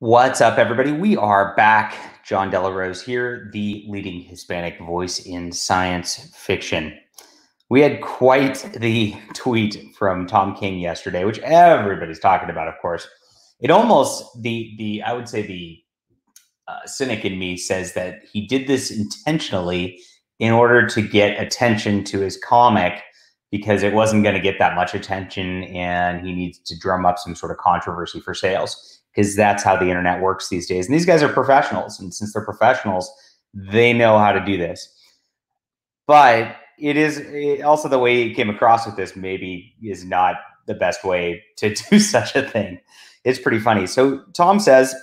What's up, everybody? We are back. John Delarose here, the leading Hispanic voice in science fiction. We had quite the tweet from Tom King yesterday, which everybody's talking about, of course. It almost, I would say the cynic in me says that he did this intentionally in order to get attention to his comic because it wasn't going to get that much attention and he needs to drum up some sort of controversy for sales because that's how the internet works these days. And these guys are professionals. And since they're professionals, they know how to do this. But also the way he came across with this maybe is not the best way to do such a thing. It's pretty funny. So Tom says,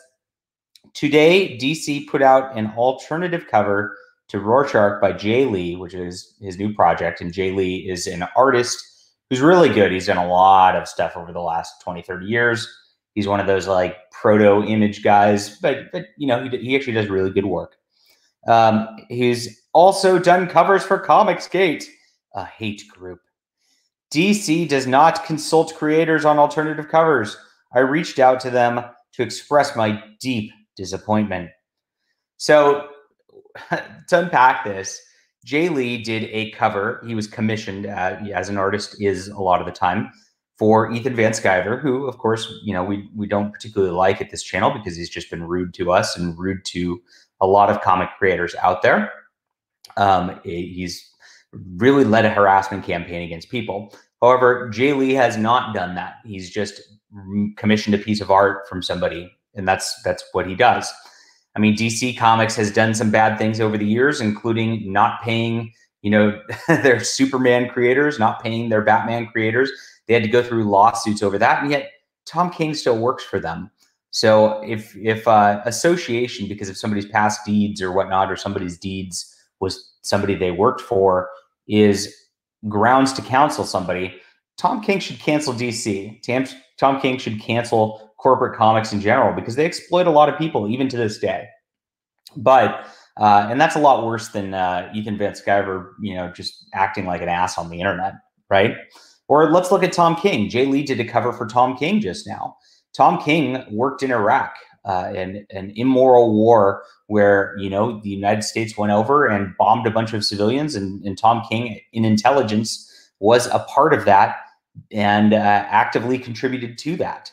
today, DC put out an alternative cover to Rorschach by Jay Lee, which is his new project. And Jay Lee is an artist who's really good. He's done a lot of stuff over the last 20, 30 years. He's one of those like proto image guys, but you know, he actually does really good work. He's also done covers for Comicsgate, a hate group. DC does not consult creators on alternative covers. I reached out to them to express my deep disappointment. So to unpack this, Jay Lee did a cover. He was commissioned as an artist is a lot of the time for Ethan Van Sciver, who, of course, you know, we don't particularly like at this channel because he's just been rude to us and rude to a lot of comic creators out there. He's really led a harassment campaign against people. However, Jay Lee has not done that. He's just commissioned a piece of art from somebody, and that's what he does. I mean, DC Comics has done some bad things over the years, including not paying, you know, their Superman creators, not paying their Batman creators. They had to go through lawsuits over that, and yet Tom King still works for them. So if association, because of somebody's past deeds or whatnot, or somebody's deeds was somebody they worked for, is grounds to cancel somebody, Tom King should cancel DC. Tom King should cancel corporate comics in general because they exploit a lot of people even to this day. But and that's a lot worse than Ethan Van Sciver, you know, just acting like an ass on the internet, right? Or let's look at Tom King. Jay Lee did a cover for Tom King just now. Tom King worked in Iraq, in an immoral war where, you know, the United States went over and bombed a bunch of civilians, and Tom King in intelligence was a part of that and actively contributed to that.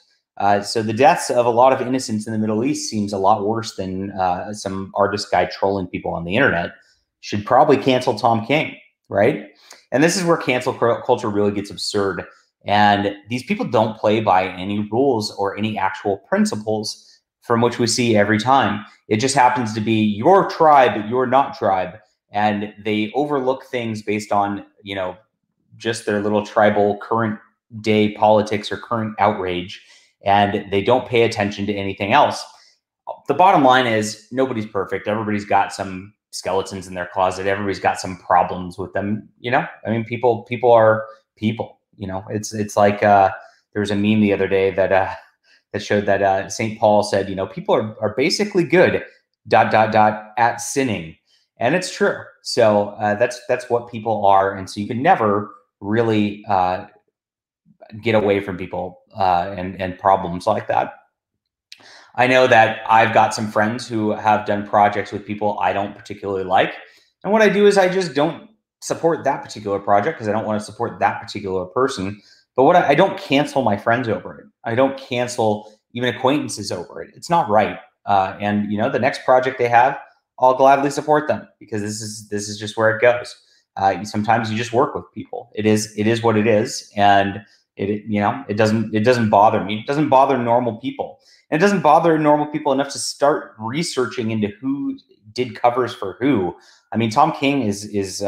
So the deaths of a lot of innocents in the Middle East seems a lot worse than some artist guy trolling people on the internet. Should probably cancel Tom King, right? And this is where cancel culture really gets absurd. And these people don't play by any rules or any actual principles from which we see every time. It just happens to be your tribe, you're not tribe. And they overlook things based on, you know, just their little tribal current day politics or current outrage. And they don't pay attention to anything else. The bottom line is nobody's perfect. Everybody's got some skeletons in their closet. Everybody's got some problems with them. You know, I mean, people are people. You know, it's like there was a meme the other day that that showed that St. Paul said, you know, people are basically good ... at sinning, and it's true. So that's what people are, and so you can never really get away from people and problems like that. I know that I've got some friends who have done projects with people I don't particularly like. And what I do is I just don't support that particular project because I don't want to support that particular person. But I don't cancel my friends over it. I don't cancel even acquaintances over it. It's not right. And you know, the next project they have, I'll gladly support them because this is just where it goes. Sometimes you just work with people. It is what it is, and you know, it doesn't bother me. It doesn't bother normal people. And it doesn't bother normal people enough to start researching into who did covers for who. I mean, Tom King is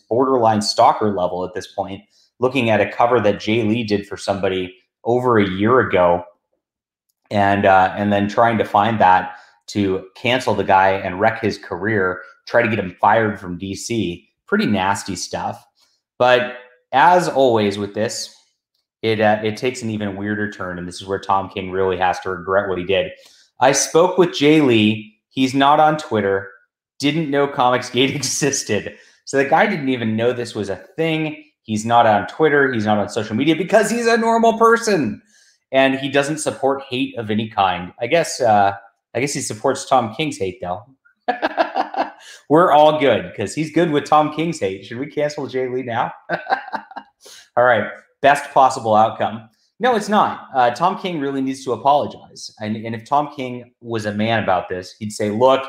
borderline stalker level at this point, looking at a cover that Jay Lee did for somebody over a year ago, and then trying to find that to cancel the guy and wreck his career, try to get him fired from DC. Pretty nasty stuff. But as always with this, it takes an even weirder turn, and this is where Tom King really has to regret what he did. I spoke with Jay Lee. He's not on Twitter. Didn't know Comicsgate existed. So the guy didn't even know this was a thing. He's not on Twitter. He's not on social media because he's a normal person. and he doesn't support hate of any kind. I guess he supports Tom King's hate though. We're all good because he's good with Tom King's hate. Should we cancel Jay Lee now? All right, best possible outcome. No, it's not. Tom King really needs to apologize. And if Tom King was a man about this, he'd say, look,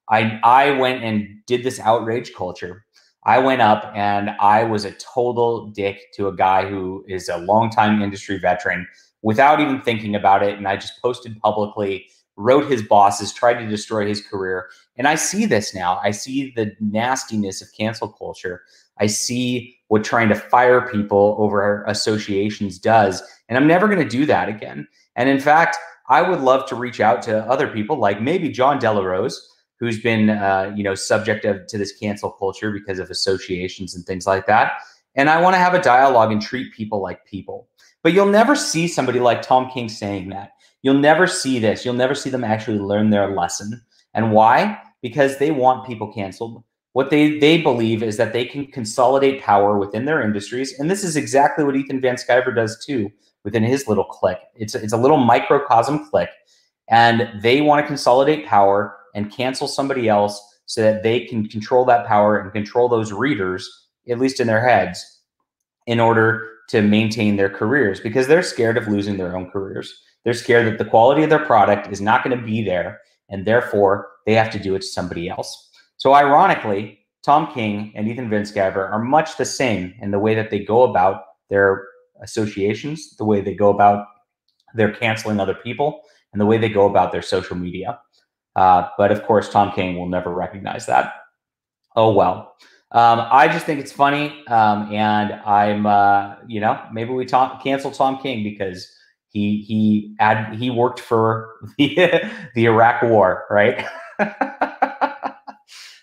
I went and did this outrage culture. I went up and I was a total dick to a guy who is a longtime industry veteran without even thinking about it. And I just posted publicly, wrote his bosses, tried to destroy his career. And I see this now. I see the nastiness of cancel culture. I see what trying to fire people over associations does. And I'm never going to do that again. And in fact, I would love to reach out to other people like maybe John Delarose, who's been subject to this cancel culture because of associations and things like that. And I want to have a dialogue and treat people like people. But you'll never see somebody like Tom King saying that. You'll never see this. You'll never see them actually learn their lesson. And why? Because they want people canceled. What they believe is that they can consolidate power within their industries. And this is exactly what Ethan Van Sciver does too within his little clique. It's a little microcosm clique. And they want to consolidate power and cancel somebody else so that they can control that power and control those readers, at least in their heads, in order to maintain their careers because they're scared of losing their own careers. They're scared that the quality of their product is not going to be there, and therefore they have to do it to somebody else. So ironically, Tom King and Ethan Van Sciver are much the same in the way that they go about their associations, the way they go about their canceling other people, and the way they go about their social media. But of course, Tom King will never recognize that. Oh, well. I just think it's funny. And I'm, maybe we cancel Tom King because he worked for the Iraq War, right?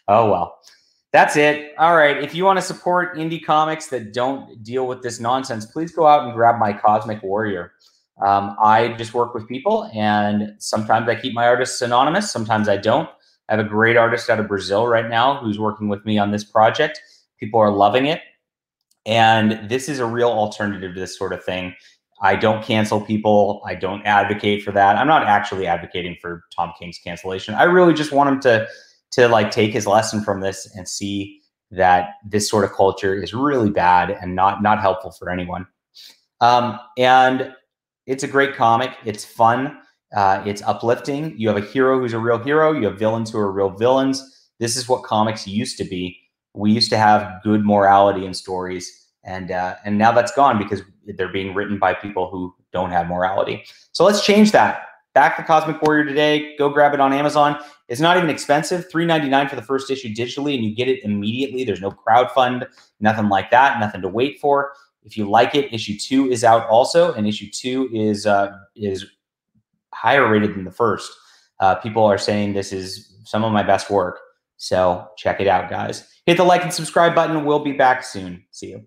Oh, well. That's it. All right. If you want to support indie comics that don't deal with this nonsense, please go out and grab my Cosmic Warrior. I just work with people, and sometimes I keep my artists anonymous. Sometimes I don't. I have a great artist out of Brazil right now who's working with me on this project. People are loving it. And this is a real alternative to this sort of thing. I don't cancel people. I don't advocate for that. I'm not actually advocating for Tom King's cancellation. I really just want him to like take his lesson from this and see that this sort of culture is really bad and not helpful for anyone. And it's a great comic. It's fun. It's uplifting. You have a hero who's a real hero. You have villains who are real villains. This is what comics used to be. We used to have good morality in stories, and now that's gone because they're being written by people who don't have morality. So let's change that. Back the Cosmic Warrior today. Go grab it on Amazon. It's not even expensive. $3.99 for the first issue digitally, and you get it immediately. There's no crowdfund, nothing like that, nothing to wait for. If you like it, issue 2 is out also, and issue 2 is higher rated than the first. People are saying this is some of my best work. So check it out, guys. Hit the like and subscribe button. We'll be back soon. See you.